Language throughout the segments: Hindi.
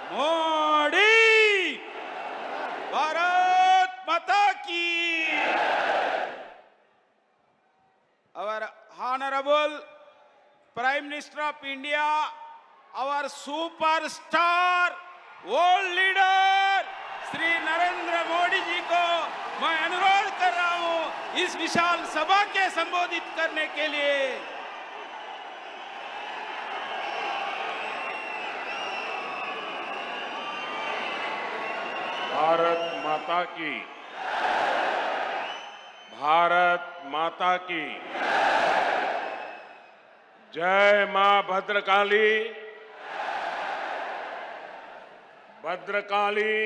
मोदी भारत माता की। Our Honorable Prime Minister of India, our superstar, world leader, Shri Narendra Modi ji को मैं अनुरोध कर रहा हूं इस विशाल सभा के संबोधित करने के लिए। भारत माता की, भारत माता की जय। मां भद्रकाली, भद्रकाली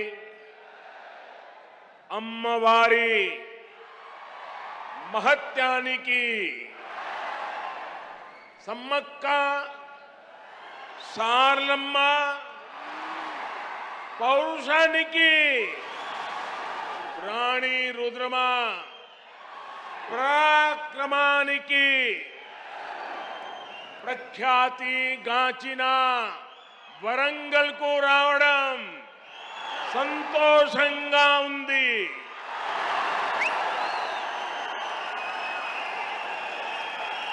अम्मवारी महत्यानी की सम्मक्का सारलम्मा पौरुषानिकी रानी रुद्रमा पराक्रमानिकी प्रख्याति गांचिना वरंगल को रावणम संतोषंगा उंदी।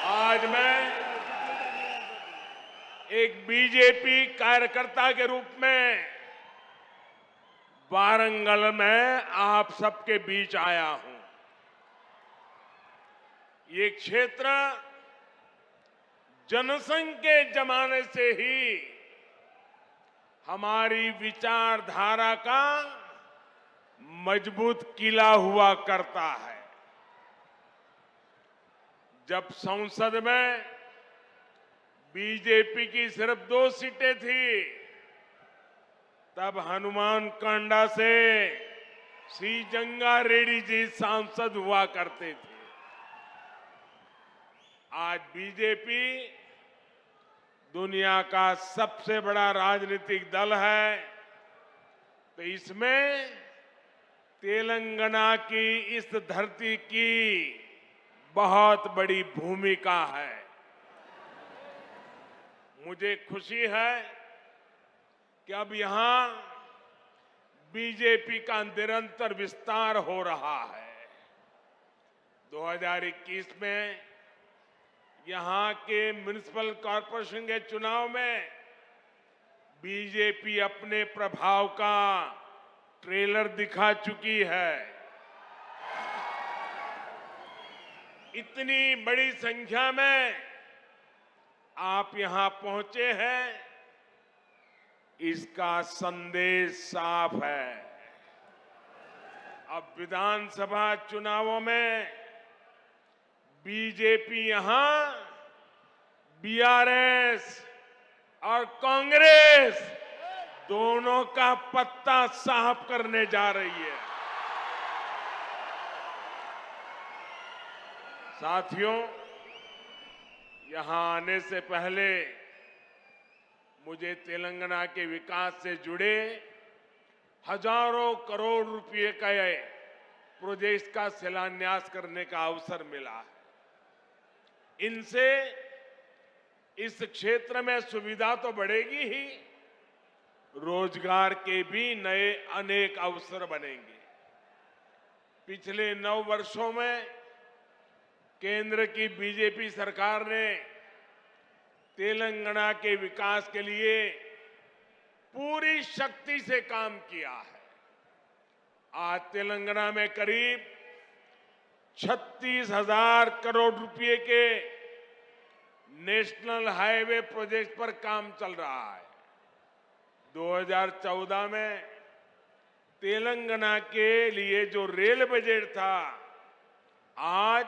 आज मैं एक बीजेपी कार्यकर्ता के रूप में वारंगल में आप सबके बीच आया हूं। ये क्षेत्र जनसंघ के जमाने से ही हमारी विचारधारा का मजबूत किला हुआ करता है। जब संसद में बीजेपी की सिर्फ 2 सीटें थी, तब हनुमान कांडा से श्री जंगा रेड्डी जी सांसद हुआ करते थे। आज बीजेपी दुनिया का सबसे बड़ा राजनीतिक दल है, तो इसमें तेलंगाना की इस धरती की बहुत बड़ी भूमिका है। मुझे खुशी है कि अब यहां बीजेपी का निरंतर विस्तार हो रहा है। 2021 में यहां के म्युनिसिपल कॉरपोरेशन के चुनाव में बीजेपी अपने प्रभाव का ट्रेलर दिखा चुकी है। इतनी बड़ी संख्या में आप यहां पहुंचे हैं, इसका संदेश साफ है। अब विधानसभा चुनावों में बीजेपी यहां बीआरएस और कांग्रेस दोनों का पत्ता साफ करने जा रही है। साथियों, यहां आने से पहले मुझे तेलंगाना के विकास से जुड़े हजारों करोड़ रुपए के प्रोजेक्ट का शिलान्यास करने का अवसर मिला है। इनसे इस क्षेत्र में सुविधा तो बढ़ेगी ही, रोजगार के भी नए अनेक अवसर बनेंगे। पिछले 9 वर्षों में केंद्र की बीजेपी सरकार ने तेलंगाना के विकास के लिए पूरी शक्ति से काम किया है। आज तेलंगाना में करीब 36,000 करोड़ रुपए के नेशनल हाईवे प्रोजेक्ट पर काम चल रहा है। 2014 में तेलंगाना के लिए जो रेल बजट था, आज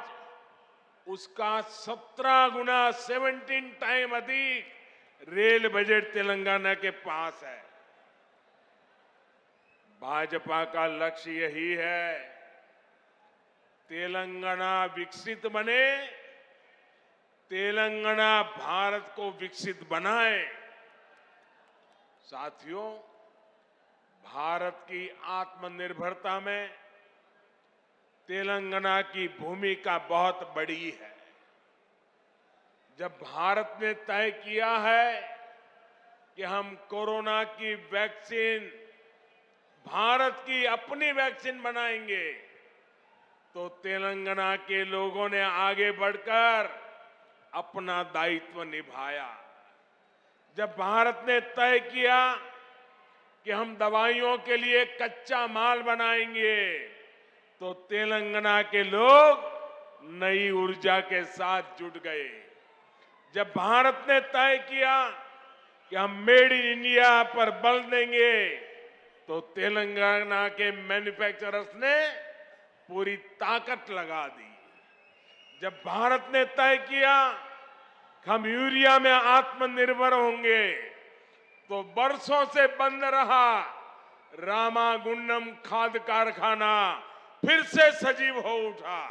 उसका 17 गुना 17 टाइम अधिक रेल बजट तेलंगाना के पास है। भाजपा का लक्ष्य यही है, तेलंगाना विकसित बने, तेलंगाना भारत को विकसित बनाए। साथियों, भारत की आत्मनिर्भरता में तेलंगाना की भूमिका बहुत बड़ी है। जब भारत ने तय किया है कि कि हम कोरोना की वैक्सीन, भारत की अपनी वैक्सीन बनाएंगे, तो तेलंगाना के लोगों ने आगे बढ़कर अपना दायित्व निभाया। जब भारत ने तय किया कि हम दवाइयों के लिए कच्चा माल बनाएंगे, तो तेलंगाना के लोग नई ऊर्जा के साथ जुट गए। जब भारत ने तय किया कि हम मेड इन इंडिया पर बल देंगे, तो तेलंगाना के मैन्युफैक्चरर्स ने पूरी ताकत लगा दी। जब भारत ने तय किया कि हम यूरिया में आत्मनिर्भर होंगे, तो बरसों से बंद रहा रामागुंडम खाद कारखाना फिर से सजीव हो उठा।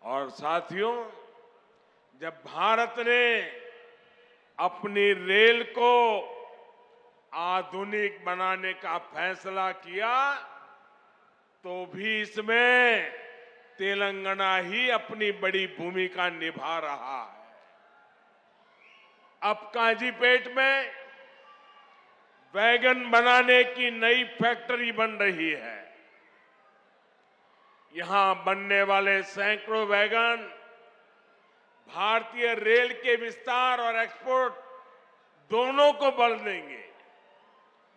और साथियों, जब भारत ने अपनी रेल को आधुनिक बनाने का फैसला किया, तो भी इसमें तेलंगाना ही अपनी बड़ी भूमिका निभा रहा है। अब काजीपेट में वैगन बनाने की नई फैक्ट्री बन रही है। यहां बनने वाले सैकड़ों वैगन भारतीय रेल के विस्तार और एक्सपोर्ट दोनों को बल देंगे।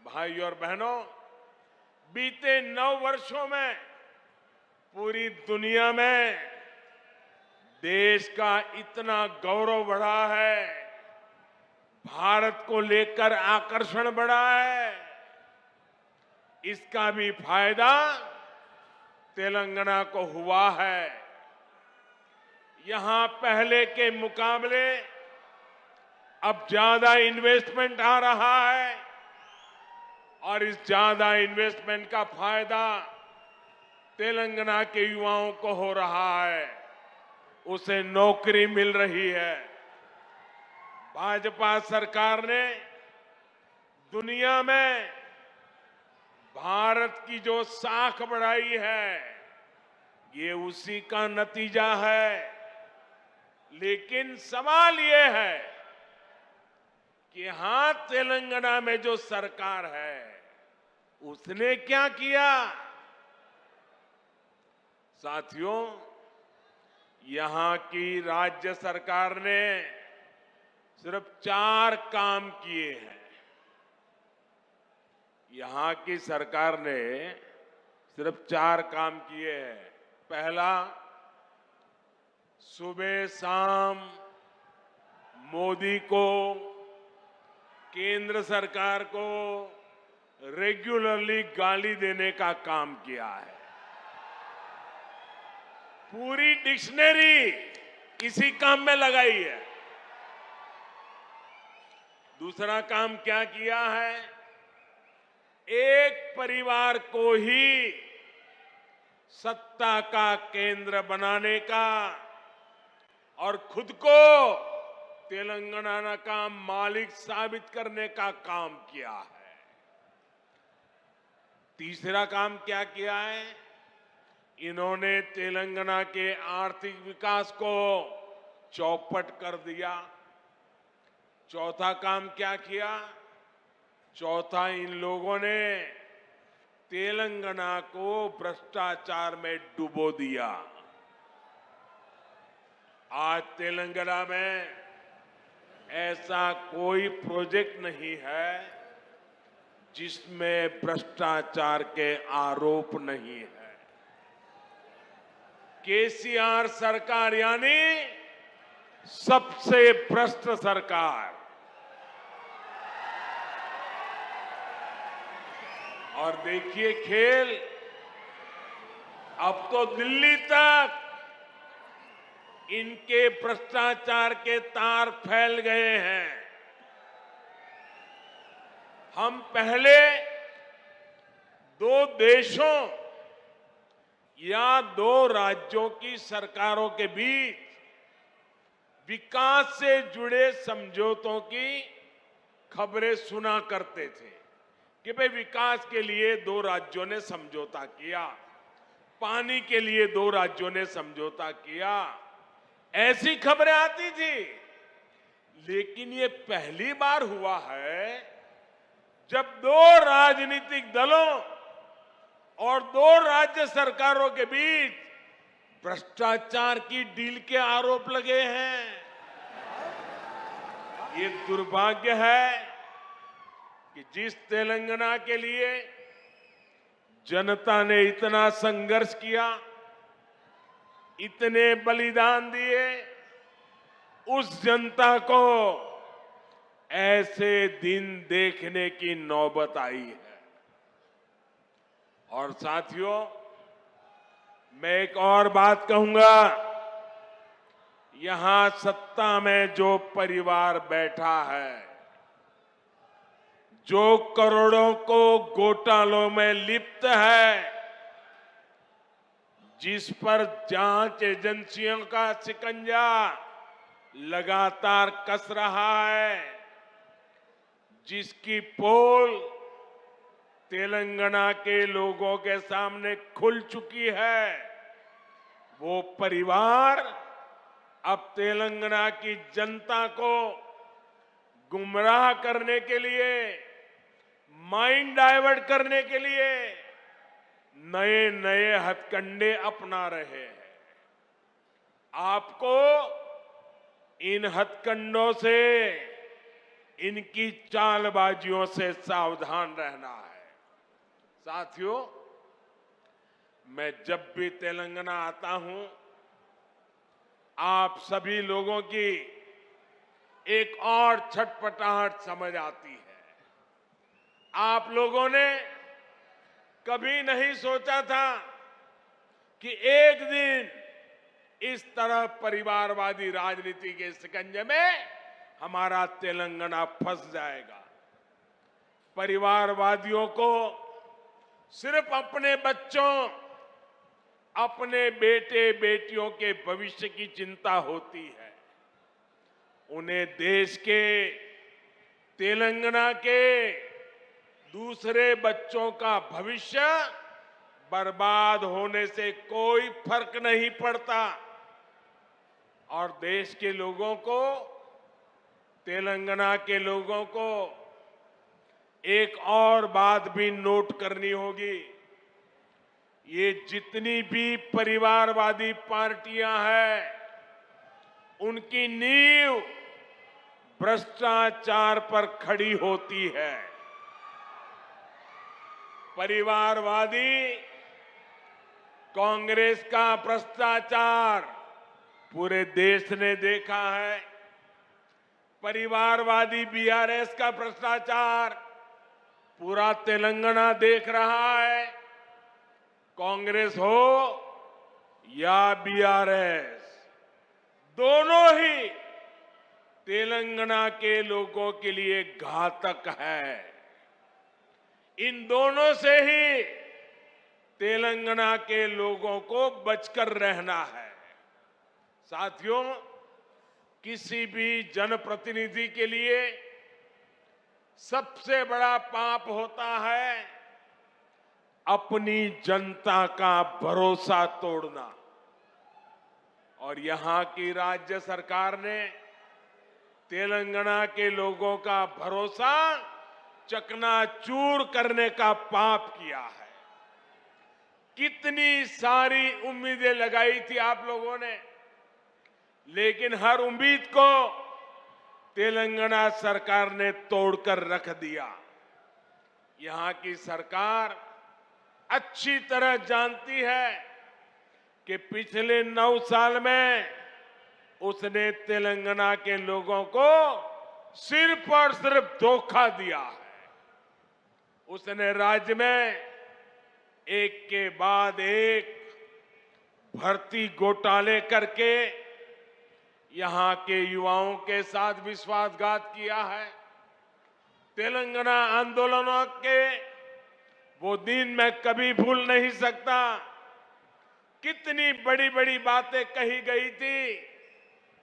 भाइयों और बहनों, बीते 9 वर्षों में पूरी दुनिया में देश का इतना गौरव बढ़ा है, भारत को लेकर आकर्षण बढ़ा है, इसका भी फायदा तेलंगाना को हुआ है। यहां पहले के मुकाबले अब ज्यादा इन्वेस्टमेंट आ रहा है, और इस ज्यादा इन्वेस्टमेंट का फायदा तेलंगाना के युवाओं को हो रहा है, उसे नौकरी मिल रही है। भाजपा सरकार ने दुनिया में भारत की जो साख बढ़ाई है, ये उसी का नतीजा है। लेकिन सवाल ये है कि यहां तेलंगाना में जो सरकार है, उसने क्या किया? साथियों, यहां की राज्य सरकार ने सिर्फ 4 काम किए हैं। यहां की सरकार ने सिर्फ 4 काम किए हैं। पहला, सुबह शाम मोदी को, केंद्र सरकार को रेगुलरली गाली देने का काम किया है। पूरी डिक्शनरी इसी काम में लगाई है। दूसरा काम क्या किया है? एक परिवार को ही सत्ता का केंद्र बनाने का और खुद को तेलंगाना का मालिक साबित करने का काम किया है। तीसरा काम क्या किया है? इन्होंने तेलंगाना के आर्थिक विकास को चौपट कर दिया। चौथा काम क्या किया? चौथा, इन लोगों ने तेलंगाना को भ्रष्टाचार में डुबो दिया। आज तेलंगाना में ऐसा कोई प्रोजेक्ट नहीं है जिसमें भ्रष्टाचार के आरोप नहीं है। केसीआर सरकार यानी सबसे भ्रष्ट सरकार। और देखिए खेल, अब तो दिल्ली तक इनके भ्रष्टाचार के तार फैल गए हैं। हम पहले 2 देशों या 2 राज्यों की सरकारों के बीच विकास से जुड़े समझौतों की खबरें सुना करते थे कि भाई विकास के लिए 2 राज्यों ने समझौता किया, पानी के लिए 2 राज्यों ने समझौता किया, ऐसी खबरें आती थी। लेकिन ये पहली बार हुआ है जब दो राजनीतिक दलों और दो राज्य सरकारों के बीच भ्रष्टाचार की डील के आरोप लगे हैं। ये दुर्भाग्य है कि जिस तेलंगाना के लिए जनता ने इतना संघर्ष किया, इतने बलिदान दिए, उस जनता को ऐसे दिन देखने की नौबत आई है। और साथियों, मैं एक और बात कहूंगा, यहां सत्ता में जो परिवार बैठा है, जो करोड़ों को घोटालों में लिप्त है, जिस पर जांच एजेंसियों का शिकंजा लगातार कस रहा है, जिसकी पोल तेलंगाना के लोगों के सामने खुल चुकी है, वो परिवार अब तेलंगाना की जनता को गुमराह करने के लिए, माइंड डाइवर्ट करने के लिए नए नए हथकंडे अपना रहे हैं। आपको इन हथकंडों से, इनकी चालबाजियों से सावधान रहना है। साथियों, मैं जब भी तेलंगाना आता हूं, आप सभी लोगों की एक और छटपटाहट समझ आती है। आप लोगों ने कभी नहीं सोचा था कि एक दिन इस तरह परिवारवादी राजनीति के शिकंजे में हमारा तेलंगाना फंस जाएगा। परिवारवादियों को सिर्फ अपने बच्चों, अपने बेटे बेटियों के भविष्य की चिंता होती है। उन्हें देश के, तेलंगाना के दूसरे बच्चों का भविष्य बर्बाद होने से कोई फर्क नहीं पड़ता। और देश के लोगों को, तेलंगाना के लोगों को एक और बात भी नोट करनी होगी। ये जितनी भी परिवारवादी पार्टियां हैं, उनकी नींव भ्रष्टाचार पर खड़ी होती है। परिवारवादी कांग्रेस का भ्रष्टाचार पूरे देश ने देखा है। परिवारवादी बीआरएस का भ्रष्टाचार पूरा तेलंगाना देख रहा है। कांग्रेस हो या बीआरएस, दोनों ही तेलंगाना के लोगों के लिए घातक है। इन दोनों से ही तेलंगाना के लोगों को बचकर रहना है। साथियों, किसी भी जनप्रतिनिधि के लिए सबसे बड़ा पाप होता है अपनी जनता का भरोसा तोड़ना। और यहां की राज्य सरकार ने तेलंगाना के लोगों का भरोसा चकनाचूर करने का पाप किया है। कितनी सारी उम्मीदें लगाई थी आप लोगों ने, लेकिन हर उम्मीद को तेलंगाना सरकार ने तोड़कर रख दिया। यहां की सरकार अच्छी तरह जानती है कि पिछले 9 साल में उसने तेलंगाना के लोगों को सिर्फ और सिर्फ धोखा दिया है। उसने राज्य में एक के बाद एक भर्ती घोटाले करके यहां के युवाओं के साथ विश्वासघात किया है। तेलंगाना आंदोलनों के वो दिन मैं कभी भूल नहीं सकता। कितनी बड़ी बड़ी बातें कही गई थी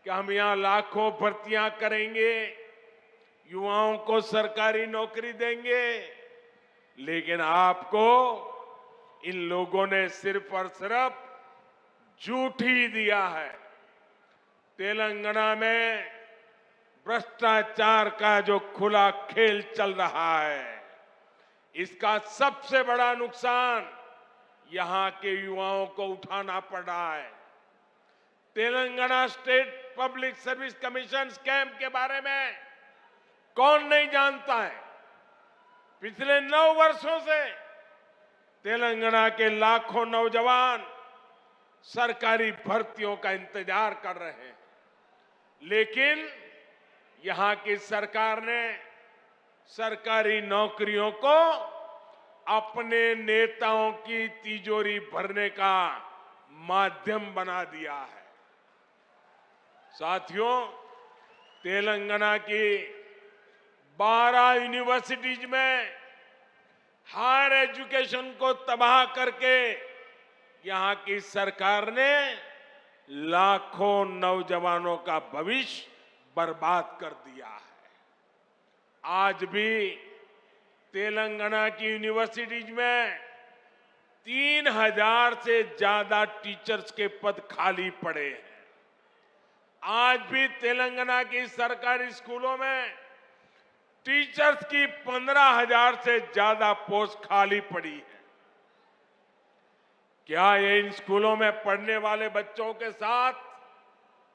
कि हम यहां लाखों भर्तियां करेंगे, युवाओं को सरकारी नौकरी देंगे, लेकिन आपको इन लोगों ने सिर्फ और सिर्फ झूठ ही दिया है। तेलंगाना में भ्रष्टाचार का जो खुला खेल चल रहा है, इसका सबसे बड़ा नुकसान यहां के युवाओं को उठाना पड़ रहा है। Telangana state public service commission scam के बारे में कौन नहीं जानता है। पिछले 9 वर्षों से तेलंगाना के लाखों नौजवान सरकारी भर्तियों का इंतजार कर रहे हैं, लेकिन यहां की सरकार ने सरकारी नौकरियों को अपने नेताओं की तिजोरी भरने का माध्यम बना दिया है। साथियों, तेलंगाना की 12 यूनिवर्सिटीज में हायर एजुकेशन को तबाह करके यहां की सरकार ने लाखों नौजवानों का भविष्य बर्बाद कर दिया है। आज भी तेलंगाना की यूनिवर्सिटीज में 3000 से ज्यादा टीचर्स के पद खाली पड़े हैं। आज भी तेलंगाना की सरकारी स्कूलों में टीचर्स की 15,000 से ज्यादा पोस्ट खाली पड़ी है। क्या ये इन स्कूलों में पढ़ने वाले बच्चों के साथ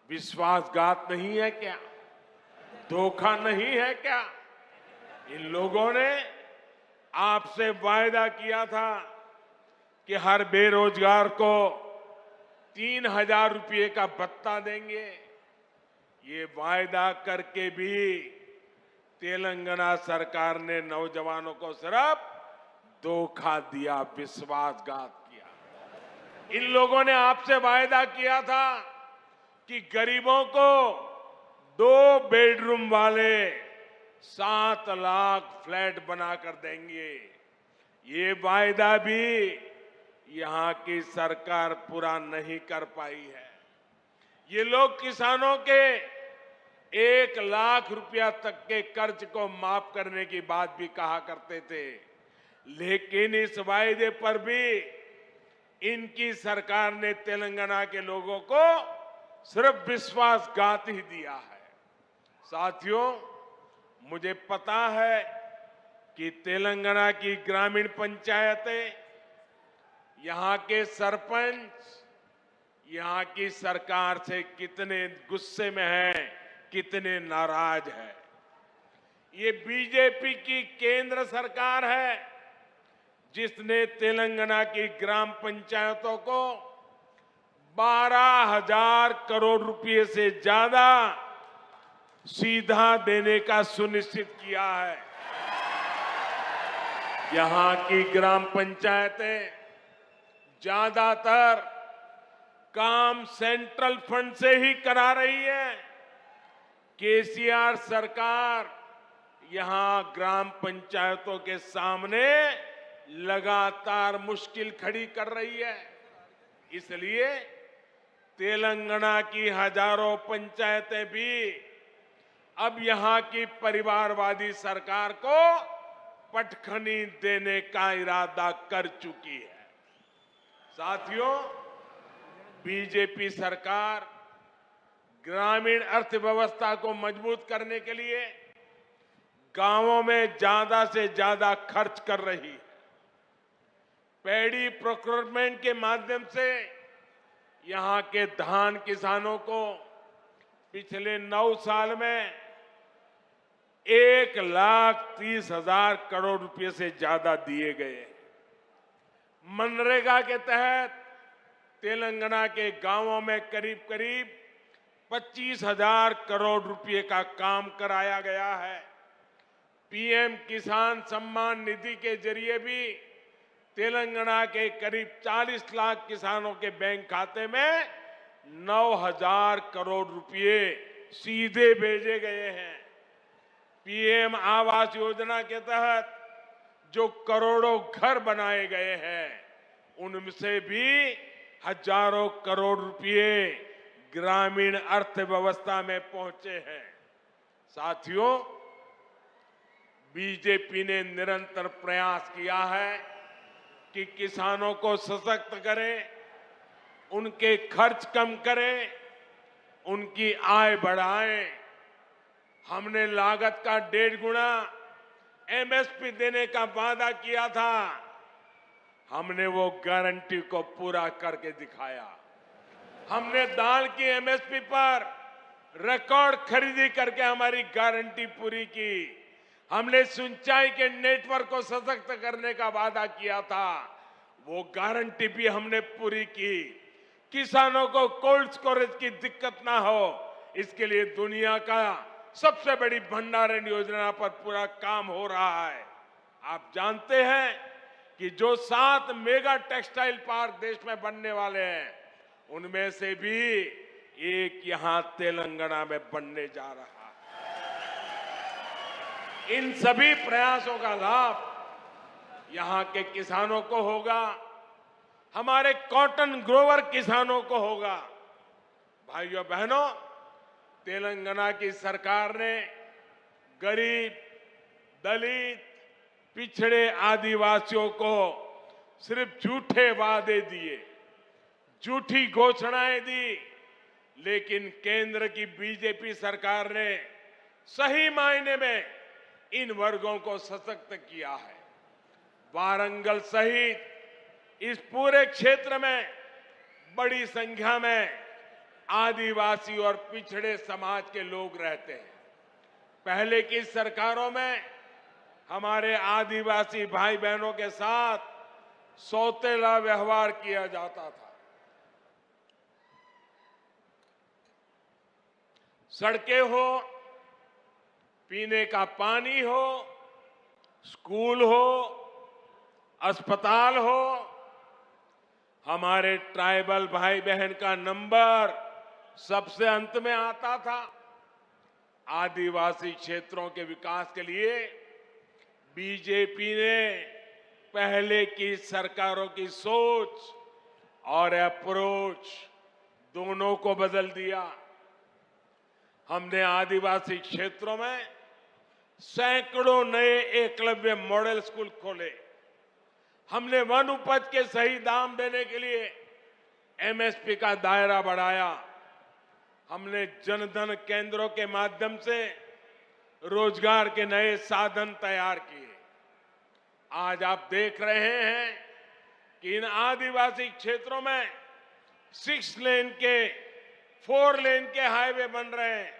विश्वासघात नहीं है क्या? धोखा नहीं है क्या? इन लोगों ने आपसे वायदा किया था कि हर बेरोजगार को 3,000 रुपये का भत्ता देंगे। ये वायदा करके भी तेलंगाना सरकार ने नौजवानों को सिर्फ धोखा दिया, विश्वासघात किया। इन लोगों ने आपसे वायदा किया था कि गरीबों को 2 बेडरूम वाले 7 लाख फ्लैट बनाकर देंगे। ये वायदा भी यहां की सरकार पूरा नहीं कर पाई है। ये लोग किसानों के 1 लाख रुपया तक के कर्ज को माफ करने की बात भी कहा करते थे, लेकिन इस वायदे पर भी इनकी सरकार ने तेलंगाना के लोगों को सिर्फ विश्वासघात ही दिया है। साथियों, मुझे पता है कि तेलंगाना की ग्रामीण पंचायतें, यहां के सरपंच यहां की सरकार से कितने गुस्से में हैं, कितने नाराज हैं। ये बीजेपी की केंद्र सरकार है जिसने तेलंगाना की ग्राम पंचायतों को 12,000 करोड़ रुपए से ज्यादा सीधा देने का सुनिश्चित किया है। यहां की ग्राम पंचायतें ज्यादातर काम सेंट्रल फंड से ही करा रही है। केसीआर सरकार यहां ग्राम पंचायतों के सामने लगातार मुश्किल खड़ी कर रही है। इसलिए तेलंगाना की हजारों पंचायतें भी अब यहां की परिवारवादी सरकार को पटखनी देने का इरादा कर चुकी है। साथियों, बीजेपी सरकार ग्रामीण अर्थव्यवस्था को मजबूत करने के लिए गांवों में ज्यादा से ज्यादा खर्च कर रही है। पैडी प्रोक्योरमेंट के माध्यम से यहां के धान किसानों को पिछले 9 साल में 1,30,000 करोड़ रुपए से ज्यादा दिए गए। मनरेगा के तहत तेलंगाना के गांवों में करीब करीब 25,000 करोड़ रुपए का काम कराया गया है। पीएम किसान सम्मान निधि के जरिए भी तेलंगाना के करीब 40 लाख किसानों के बैंक खाते में 9,000 करोड़ रुपए सीधे भेजे गए हैं। पीएम आवास योजना के तहत जो करोड़ों घर बनाए गए हैं, उनसे भी हजारों करोड़ रुपए ग्रामीण अर्थव्यवस्था में पहुंचे हैं। साथियों, बीजेपी ने निरंतर प्रयास किया है कि किसानों को सशक्त करें, उनके खर्च कम करें, उनकी आय बढ़ाएं। हमने लागत का 1.5 गुना एमएसपी देने का वादा किया था। हमने वो गारंटी को पूरा करके दिखाया। हमने दाल की एमएसपी पर रिकॉर्ड खरीदी करके हमारी गारंटी पूरी की। हमने सिंचाई के नेटवर्क को सशक्त करने का वादा किया था, वो गारंटी भी हमने पूरी की। किसानों को कोल्ड स्टोरेज की दिक्कत ना हो, इसके लिए दुनिया का सबसे बड़ी भंडारण योजना पर पूरा काम हो रहा है। आप जानते हैं कि जो 7 मेगा टेक्सटाइल पार्क देश में बनने वाले हैं, उनमें से भी एक यहां तेलंगाना में बनने जा रहा है। इन सभी प्रयासों का लाभ यहां के किसानों को होगा, हमारे कॉटन ग्रोवर किसानों को होगा। भाइयों बहनों, तेलंगाना की सरकार ने गरीब, दलित, पिछड़े आदिवासियों को सिर्फ झूठे वादे दिए, झूठी घोषणाएं दी, लेकिन केंद्र की बीजेपी सरकार ने सही मायने में इन वर्गों को सशक्त किया है। वारंगल सहित इस पूरे क्षेत्र में बड़ी संख्या में आदिवासी और पिछड़े समाज के लोग रहते हैं। पहले की सरकारों में हमारे आदिवासी भाई बहनों के साथ सौतेला व्यवहार किया जाता था। सड़कें हो, पीने का पानी हो, स्कूल हो, अस्पताल हो, हमारे ट्राइबल भाई बहन का नंबर सबसे अंत में आता था। आदिवासी क्षेत्रों के विकास के लिए बीजेपी ने पहले की सरकारों की सोच और अप्रोच दोनों को बदल दिया। हमने आदिवासी क्षेत्रों में सैकड़ों नए एकलव्य मॉडल स्कूल खोले। हमने वन उपज के सही दाम देने के लिए एमएसपी का दायरा बढ़ाया। हमने जनधन केंद्रों के माध्यम से रोजगार के नए साधन तैयार किए। आज आप देख रहे हैं कि इन आदिवासी क्षेत्रों में 6 लेन के 4 लेन के हाईवे बन रहे हैं,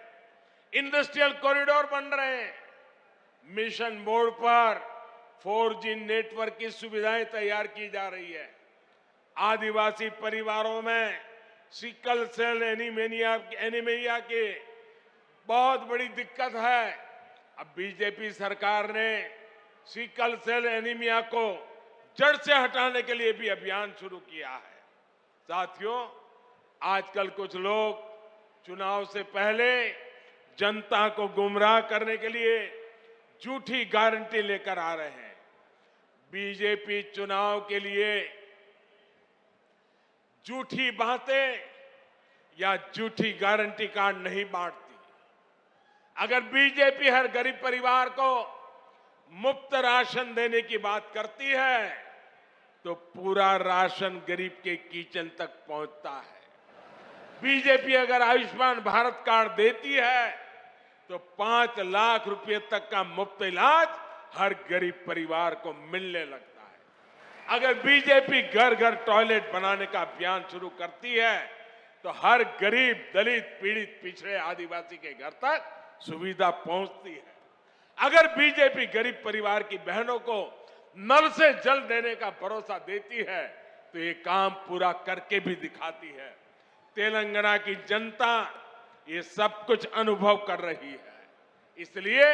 इंडस्ट्रियल कॉरिडोर बन रहे हैं, मिशन मोड पर 4G नेटवर्क की सुविधाएं तैयार की जा रही है। आदिवासी परिवारों में सिकल सेल एनीमिया की बहुत बड़ी दिक्कत है। अब बीजेपी सरकार ने सिकल सेल एनीमिया को जड़ से हटाने के लिए भी अभियान शुरू किया है। साथियों, आजकल कुछ लोग चुनाव से पहले जनता को गुमराह करने के लिए झूठी गारंटी लेकर आ रहे हैं। बीजेपी चुनाव के लिए झूठी बातें या झूठी गारंटी कार्ड नहीं बांटती। अगर बीजेपी हर गरीब परिवार को मुफ्त राशन देने की बात करती है, तो पूरा राशन गरीब के किचन तक पहुंचता है। बीजेपी अगर आयुष्मान भारत कार्ड देती है, तो 5 लाख रुपए तक का मुफ्त इलाज हर गरीब परिवार को मिलने लगता है। अगर बीजेपी घर घर टॉयलेट बनाने का अभियान शुरू करती है, तो हर गरीब, दलित, पीड़ित, पिछड़े आदिवासी के घर तक सुविधा पहुंचती है। अगर बीजेपी गरीब परिवार की बहनों को नल से जल देने का भरोसा देती है, तो ये काम पूरा करके भी दिखाती है। तेलंगाना की जनता ये सब कुछ अनुभव कर रही है। इसलिए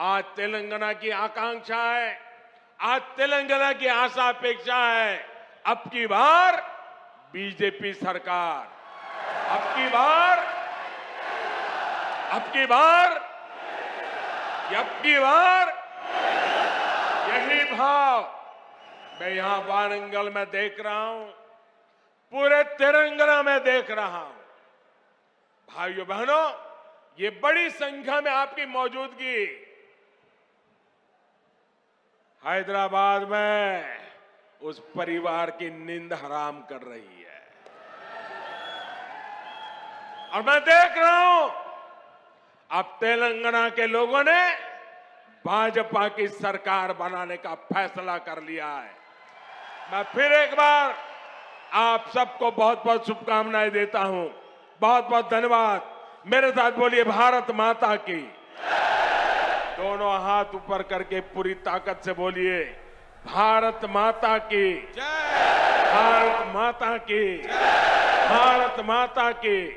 आज तेलंगाना की आकांक्षा है, आज तेलंगाना की आशा अपेक्षा है, अब की बार बीजेपी सरकार, अब की बार यही भाव मैं यहां वारंगल में देख रहा हूं, पूरे तेलंगाना में देख रहा हूं। भाइयों बहनों, ये बड़ी संख्या में आपकी मौजूदगी हैदराबाद में उस परिवार की नींद हराम कर रही है। और मैं देख रहा हूं अब तेलंगाना के लोगों ने भाजपा की सरकार बनाने का फैसला कर लिया है। मैं फिर एक बार आप सबको बहुत बहुत शुभकामनाएं देता हूं। बहुत बहुत धन्यवाद। मेरे साथ बोलिए भारत माता की। दोनों हाथ ऊपर करके पूरी ताकत से बोलिए भारत माता की, जय भारत माता की, भारत माता की।